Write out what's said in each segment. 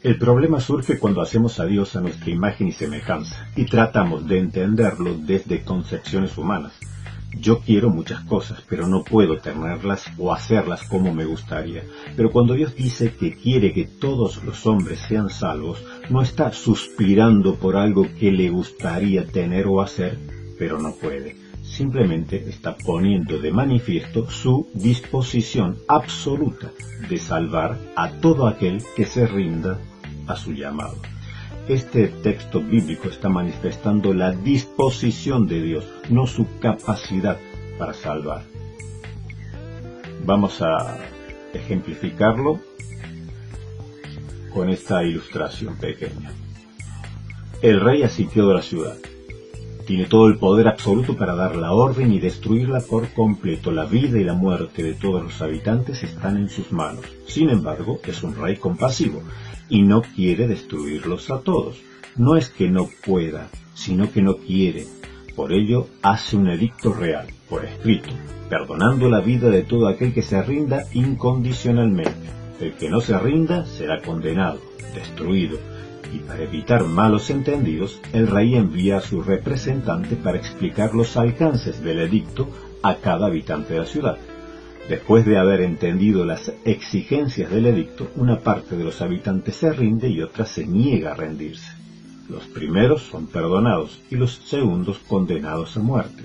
El problema surge cuando hacemos a Dios a nuestra imagen y semejanza, y tratamos de entenderlo desde concepciones humanas. Yo quiero muchas cosas, pero no puedo tenerlas o hacerlas como me gustaría. Pero cuando Dios dice que quiere que todos los hombres sean salvos, no está suspirando por algo que le gustaría tener o hacer, pero no puede. Simplemente está poniendo de manifiesto su disposición absoluta de salvar a todo aquel que se rinda a su llamado. Este texto bíblico está manifestando la disposición de Dios, no su capacidad para salvar. Vamos a ejemplificarlo con esta ilustración pequeña. El rey ha sitiado la ciudad. Tiene todo el poder absoluto para dar la orden y destruirla por completo. La vida y la muerte de todos los habitantes están en sus manos. Sin embargo, es un rey compasivo y no quiere destruirlos a todos. No es que no pueda, sino que no quiere. Por ello, hace un edicto real, por escrito, perdonando la vida de todo aquel que se rinda incondicionalmente. El que no se rinda será condenado, destruido. Y para evitar malos entendidos, el rey envía a su representante para explicar los alcances del edicto a cada habitante de la ciudad. Después de haber entendido las exigencias del edicto, una parte de los habitantes se rinde y otra se niega a rendirse. Los primeros son perdonados y los segundos condenados a muerte.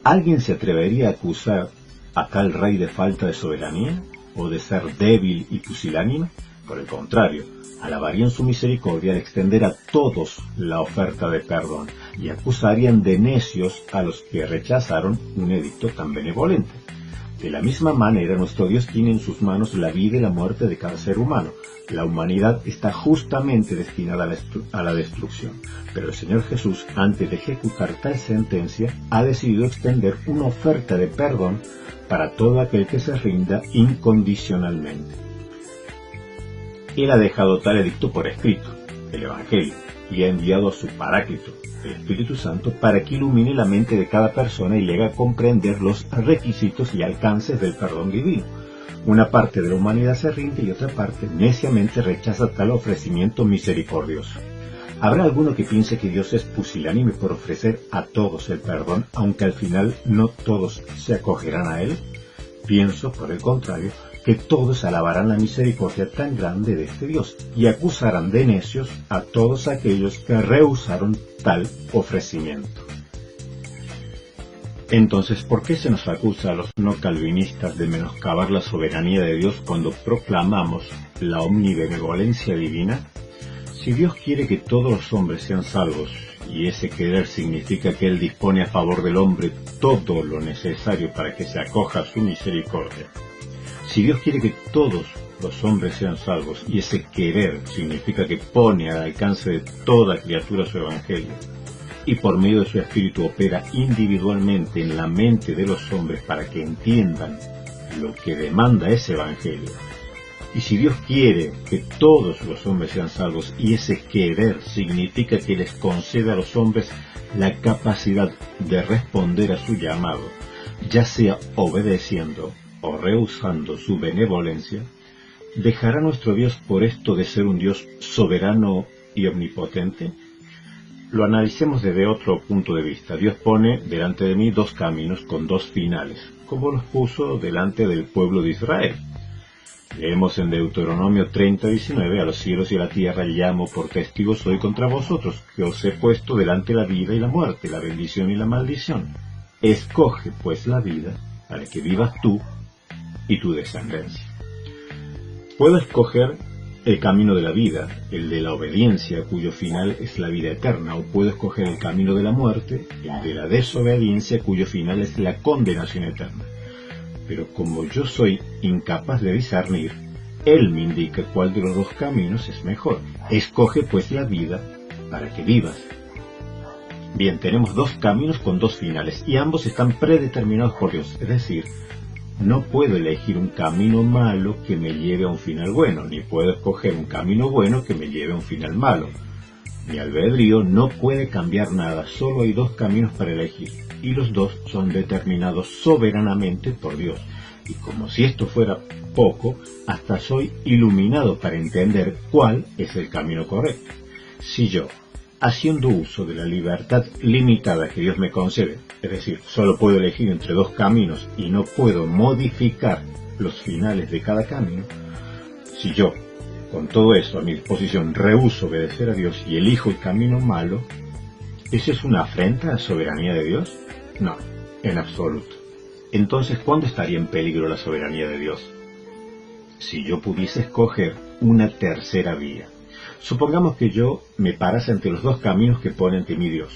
¿Alguien se atrevería a acusar a tal rey de falta de soberanía o de ser débil y pusilánime? Por el contrario, alabarían su misericordia al extender a todos la oferta de perdón y acusarían de necios a los que rechazaron un edicto tan benevolente. De la misma manera, nuestro Dios tiene en sus manos la vida y la muerte de cada ser humano. La humanidad está justamente destinada a la destrucción, pero el Señor Jesús, antes de ejecutar tal sentencia, ha decidido extender una oferta de perdón para todo aquel que se rinda incondicionalmente. Él ha dejado tal edicto por escrito, el Evangelio, y ha enviado a su Paráclito, el Espíritu Santo, para que ilumine la mente de cada persona y le haga comprender los requisitos y alcances del perdón divino. Una parte de la humanidad se rinde y otra parte neciamente rechaza tal ofrecimiento misericordioso. ¿Habrá alguno que piense que Dios es pusilánime por ofrecer a todos el perdón, aunque al final no todos se acogerán a él? Pienso, por el contrario, que todos alabarán la misericordia tan grande de este Dios y acusarán de necios a todos aquellos que rehusaron tal ofrecimiento. Entonces, ¿por qué se nos acusa a los no calvinistas de menoscabar la soberanía de Dios cuando proclamamos la omnibenevolencia divina? Si Dios quiere que todos los hombres sean salvos, y ese querer significa que Él dispone a favor del hombre todo lo necesario para que se acoja a su misericordia, si Dios quiere que todos los hombres sean salvos, y ese querer significa que pone al alcance de toda criatura su evangelio, y por medio de su espíritu opera individualmente en la mente de los hombres para que entiendan lo que demanda ese evangelio, y si Dios quiere que todos los hombres sean salvos, y ese querer significa que les concede a los hombres la capacidad de responder a su llamado, ya sea obedeciendo o rehusando su benevolencia, ¿dejará nuestro Dios por esto de ser un Dios soberano y omnipotente? Lo analicemos desde otro punto de vista. Dios pone delante de mí dos caminos con dos finales, como los puso delante del pueblo de Israel. Leemos en Deuteronomio 30:19, a los cielos y a la tierra llamo por testigos hoy contra vosotros, que os he puesto delante la vida y la muerte, la bendición y la maldición. Escoge pues la vida, para que vivas tú y tu descendencia. Puedo escoger el camino de la vida, el de la obediencia, cuyo final es la vida eterna, o puedo escoger el camino de la muerte, el de la desobediencia, cuyo final es la condenación eterna. Pero como yo soy incapaz de discernir, Él me indica cuál de los dos caminos es mejor. Escoge pues la vida para que vivas. Bien, tenemos dos caminos con dos finales, y ambos están predeterminados por Dios, es decir, no puedo elegir un camino malo que me lleve a un final bueno, ni puedo escoger un camino bueno que me lleve a un final malo. Mi albedrío no puede cambiar nada, solo hay dos caminos para elegir, y los dos son determinados soberanamente por Dios. Y como si esto fuera poco, hasta soy iluminado para entender cuál es el camino correcto. Si yo, haciendo uso de la libertad limitada que Dios me concede, es decir, solo puedo elegir entre dos caminos y no puedo modificar los finales de cada camino, si yo, con todo eso a mi disposición, rehúso obedecer a Dios y elijo el camino malo, ¿eso es una afrenta a la soberanía de Dios? No, en absoluto. Entonces, ¿cuándo estaría en peligro la soberanía de Dios? Si yo pudiese escoger una tercera vía. Supongamos que yo me parase ante los dos caminos que pone ante mí Dios,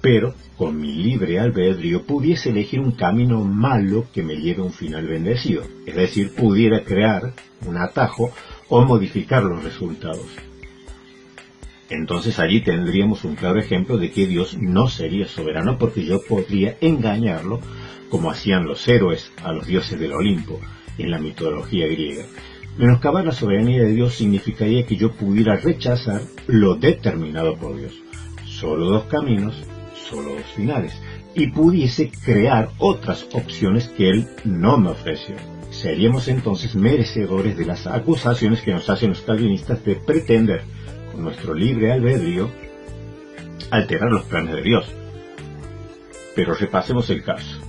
pero con mi libre albedrío pudiese elegir un camino malo que me lleve a un final bendecido, es decir, pudiera crear un atajo o modificar los resultados. Entonces allí tendríamos un claro ejemplo de que Dios no sería soberano, porque yo podría engañarlo como hacían los héroes a los dioses del Olimpo en la mitología griega. Menoscabar la soberanía de Dios significaría que yo pudiera rechazar lo determinado por Dios. Solo dos caminos, solo dos finales, y pudiese crear otras opciones que Él no me ofreció. Seríamos entonces merecedores de las acusaciones que nos hacen los calvinistas de pretender, con nuestro libre albedrío, alterar los planes de Dios. Pero repasemos el caso.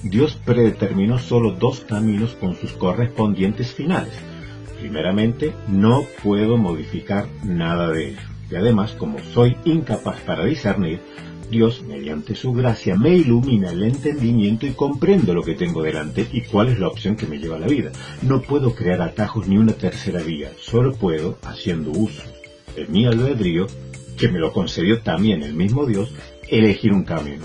Dios predeterminó solo dos caminos con sus correspondientes finales. Primeramente, no puedo modificar nada de ello. Y además, como soy incapaz para discernir, Dios, mediante su gracia, me ilumina el entendimiento y comprendo lo que tengo delante y cuál es la opción que me lleva a la vida. No puedo crear atajos ni una tercera vía. Solo puedo, haciendo uso de mi albedrío, que me lo concedió también el mismo Dios, elegir un camino.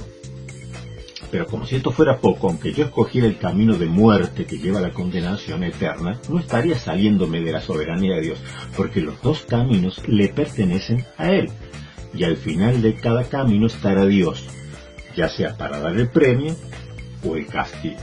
Pero como si esto fuera poco, aunque yo escogiera el camino de muerte que lleva a la condenación eterna, no estaría saliéndome de la soberanía de Dios, porque los dos caminos le pertenecen a Él. Y al final de cada camino estará Dios, ya sea para dar el premio o el castigo.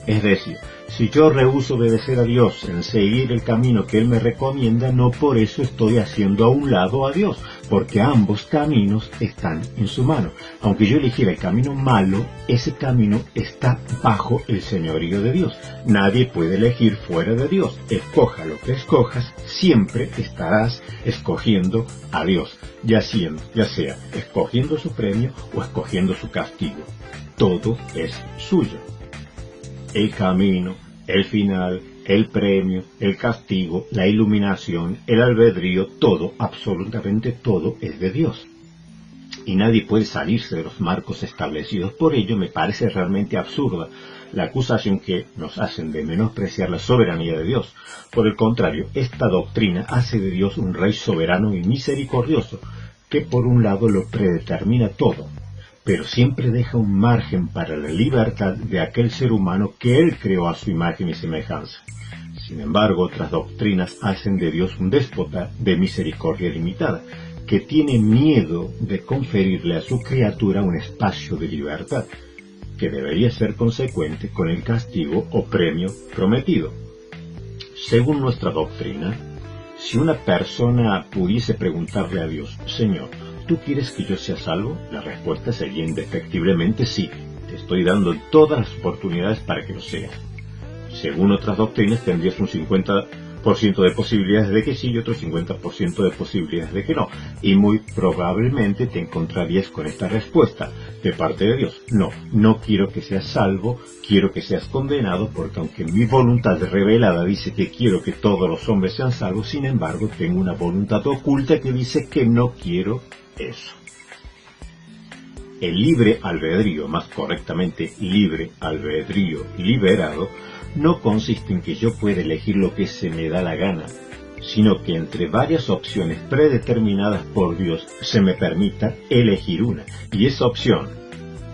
Es decir, si yo rehúso obedecer a Dios en seguir el camino que Él me recomienda, no por eso estoy haciendo a un lado a Dios, porque ambos caminos están en su mano. Aunque yo eligiera el camino malo, ese camino está bajo el señorío de Dios. Nadie puede elegir fuera de Dios. Escoja lo que escojas, siempre estarás escogiendo a Dios, ya sea escogiendo su premio o escogiendo su castigo. Todo es suyo. El camino, el final, el premio, el castigo, la iluminación, el albedrío, todo, absolutamente todo es de Dios. Y nadie puede salirse de los marcos establecidos. Por ello me parece realmente absurda la acusación que nos hacen de menospreciar la soberanía de Dios. Por el contrario, esta doctrina hace de Dios un rey soberano y misericordioso, que por un lado lo predetermina todo, pero siempre deja un margen para la libertad de aquel ser humano que Él creó a su imagen y semejanza. Sin embargo, otras doctrinas hacen de Dios un déspota de misericordia limitada, que tiene miedo de conferirle a su criatura un espacio de libertad, que debería ser consecuente con el castigo o premio prometido. Según nuestra doctrina, si una persona pudiese preguntarle a Dios: Señor, ¿tú quieres que yo sea salvo? La respuesta sería indefectiblemente sí. Te estoy dando todas las oportunidades para que lo seas. Según otras doctrinas tendrías un 50% de posibilidades de que sí y otro 50% de posibilidades de que no. Y muy probablemente te encontrarías con esta respuesta de parte de Dios: no, no quiero que seas salvo, quiero que seas condenado, porque aunque mi voluntad revelada dice que quiero que todos los hombres sean salvos, sin embargo tengo una voluntad oculta que dice que no quiero eso. El libre albedrío, más correctamente libre albedrío liberado, no consiste en que yo pueda elegir lo que se me da la gana, sino que entre varias opciones predeterminadas por Dios se me permita elegir una, y esa opción,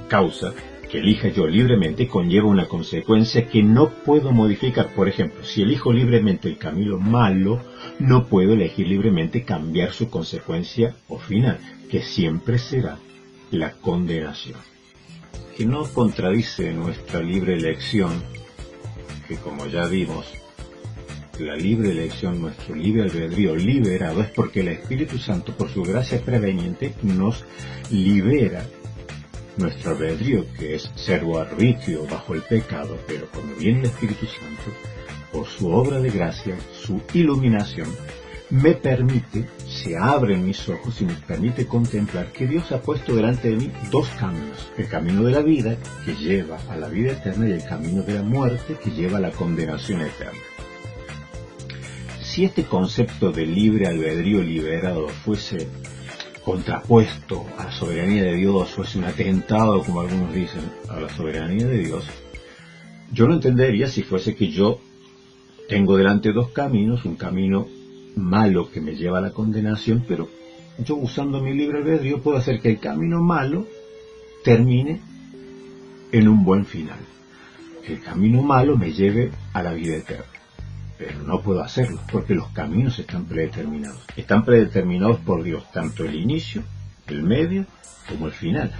causa que elija yo libremente, conlleva una consecuencia que no puedo modificar. Por ejemplo, si elijo libremente el camino malo, no puedo elegir libremente cambiar su consecuencia o final, que siempre será la condenación. Que no contradice nuestra libre elección, que como ya vimos, la libre elección, nuestro libre albedrío liberado, es porque el Espíritu Santo, por su gracia preveniente, nos libera nuestro albedrío, que es servo arbitrio bajo el pecado, pero cuando viene el Espíritu Santo, por su obra de gracia, su iluminación, me permite, se abren mis ojos y me permite contemplar que Dios ha puesto delante de mí dos caminos: el camino de la vida, que lleva a la vida eterna, y el camino de la muerte, que lleva a la condenación eterna. Si este concepto de libre albedrío liberado fuese contrapuesto a la soberanía de Dios, fuese un atentado, como algunos dicen, a la soberanía de Dios, yo lo entendería si fuese que yo tengo delante dos caminos: un camino malo que me lleva a la condenación, pero yo, usando mi libre albedrío, puedo hacer que el camino malo termine en un buen final, que el camino malo me lleve a la vida eterna. Pero no puedo hacerlo, porque los caminos están predeterminados por Dios, tanto el inicio, el medio, como el final.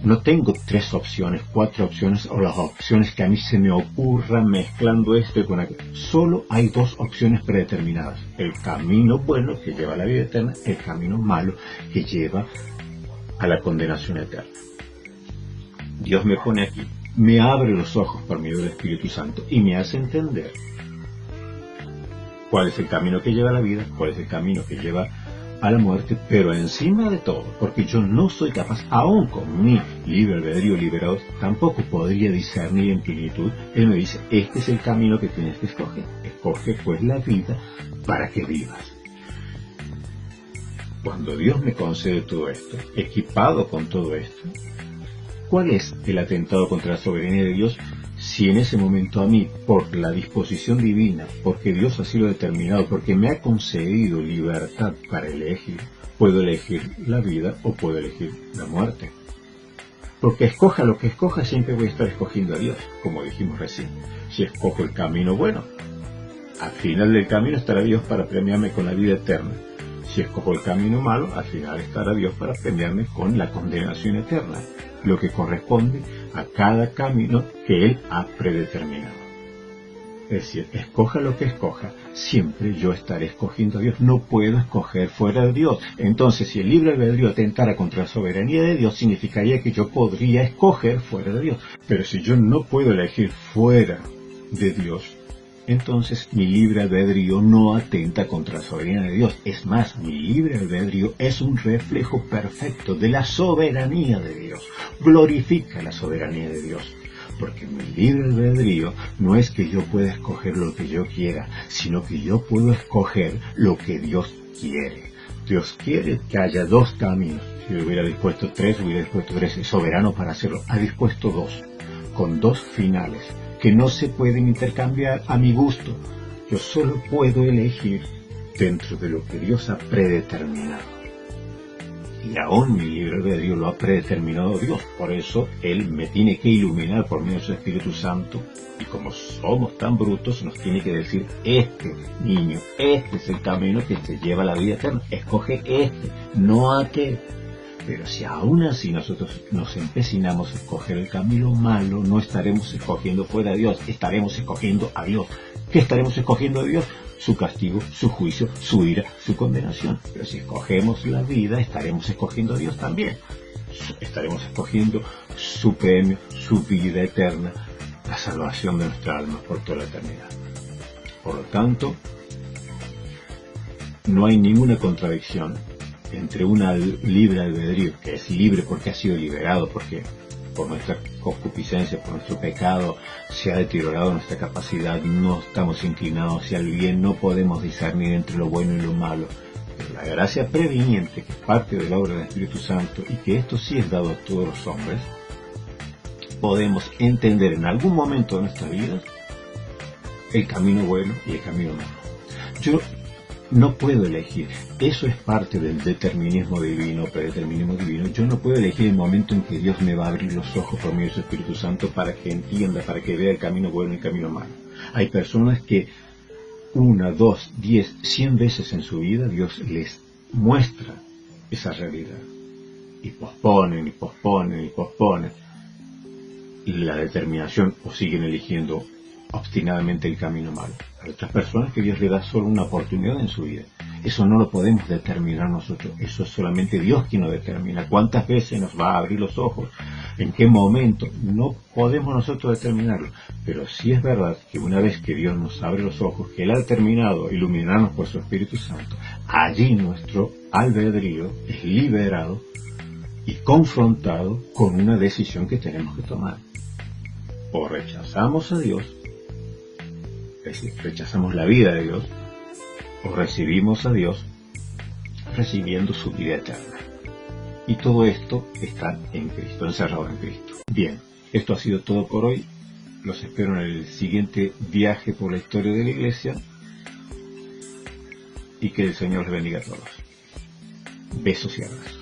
No tengo 3 opciones, 4 opciones, o las opciones que a mí se me ocurran mezclando esto con aquello. Solo hay 2 opciones predeterminadas: el camino bueno, que lleva a la vida eterna; el camino malo, que lleva a la condenación eterna. Dios me pone aquí, me abre los ojos por medio del Espíritu Santo y me hace entender cuál es el camino que lleva a la vida, cuál es el camino que lleva a la muerte, pero encima de todo, porque yo no soy capaz, aún con mi libre albedrío liberado, tampoco podría discernir en plenitud. Él me dice: este es el camino que tienes que escoger. Escoge pues la vida para que vivas. Cuando Dios me concede todo esto, equipado con todo esto, ¿cuál es el atentado contra la soberanía de Dios? Si en ese momento a mí, por la disposición divina, porque Dios así lo ha determinado, porque me ha concedido libertad para elegir, puedo elegir la vida o puedo elegir la muerte. Porque escoja lo que escoja, siempre voy a estar escogiendo a Dios, como dijimos recién. Si escojo el camino bueno, al final del camino estará Dios para premiarme con la vida eterna. Si escojo el camino malo, al final estará Dios para premiarme con la condenación eterna, lo que corresponde a cada camino que Él ha predeterminado. Es decir, escoja lo que escoja, siempre yo estaré escogiendo a Dios. No puedo escoger fuera de Dios. Entonces, si el libre albedrío atentara contra la soberanía de Dios, significaría que yo podría escoger fuera de Dios. Pero si yo no puedo elegir fuera de Dios, entonces mi libre albedrío no atenta contra la soberanía de Dios. Es más, mi libre albedrío es un reflejo perfecto de la soberanía de Dios. Glorifica la soberanía de Dios. Porque mi libre albedrío no es que yo pueda escoger lo que yo quiera, sino que yo puedo escoger lo que Dios quiere. Dios quiere que haya 2 caminos. Si hubiera dispuesto 3, hubiera dispuesto 3. Es soberano para hacerlo. Ha dispuesto 2, con 2 finales que no se pueden intercambiar a mi gusto. Yo solo puedo elegir dentro de lo que Dios ha predeterminado. Y aún mi libre albedrío lo ha predeterminado Dios. Por eso Él me tiene que iluminar por medio de su Espíritu Santo. Y como somos tan brutos, nos tiene que decir: este niño, este es el camino que te lleva a la vida eterna. Escoge este, no aquel. Pero si aún así nosotros nos empecinamos a escoger el camino malo, no estaremos escogiendo fuera de Dios, estaremos escogiendo a Dios. ¿Qué estaremos escogiendo a Dios? Su castigo, su juicio, su ira, su condenación. Pero si escogemos la vida, estaremos escogiendo a Dios también. Estaremos escogiendo su premio, su vida eterna, la salvación de nuestra alma por toda la eternidad. Por lo tanto, no hay ninguna contradicción entre una libre albedrío, que es libre porque ha sido liberado, porque por nuestra concupiscencia, por nuestro pecado, se ha deteriorado nuestra capacidad, no estamos inclinados hacia el bien, no podemos discernir entre lo bueno y lo malo. Pero la gracia previniente, que es parte de la obra del Espíritu Santo, y que esto sí es dado a todos los hombres, podemos entender en algún momento de nuestra vida el camino bueno y el camino malo. Yo no puedo elegir. Eso es parte del determinismo divino, predeterminismo divino. Yo no puedo elegir el momento en que Dios me va a abrir los ojos por medio de su Espíritu Santo para que entienda, para que vea el camino bueno y el camino malo. Hay personas que 1, 2, 10, 100 veces en su vida Dios les muestra esa realidad. Y posponen, y posponen, y posponen. Y la determinación, o siguen eligiendo obstinadamente el camino malo. Hay otras personas que Dios le da solo una oportunidad en su vida. Eso no lo podemos determinar nosotros. Eso es solamente Dios quien lo determina. ¿Cuántas veces nos va a abrir los ojos ¿En qué momento? No podemos nosotros determinarlo, pero sí es verdad que una vez que Dios nos abre los ojos, que Él ha determinado iluminarnos por su Espíritu Santo, allí nuestro albedrío es liberado y confrontado con una decisión que tenemos que tomar. O rechazamos a Dios, es decir, rechazamos la vida de Dios, o recibimos a Dios recibiendo su vida eterna. Y todo esto está en Cristo, encerrado en Cristo. Bien, esto ha sido todo por hoy. Los espero en el siguiente viaje por la historia de la Iglesia. Y que el Señor les bendiga a todos. Besos y abrazos.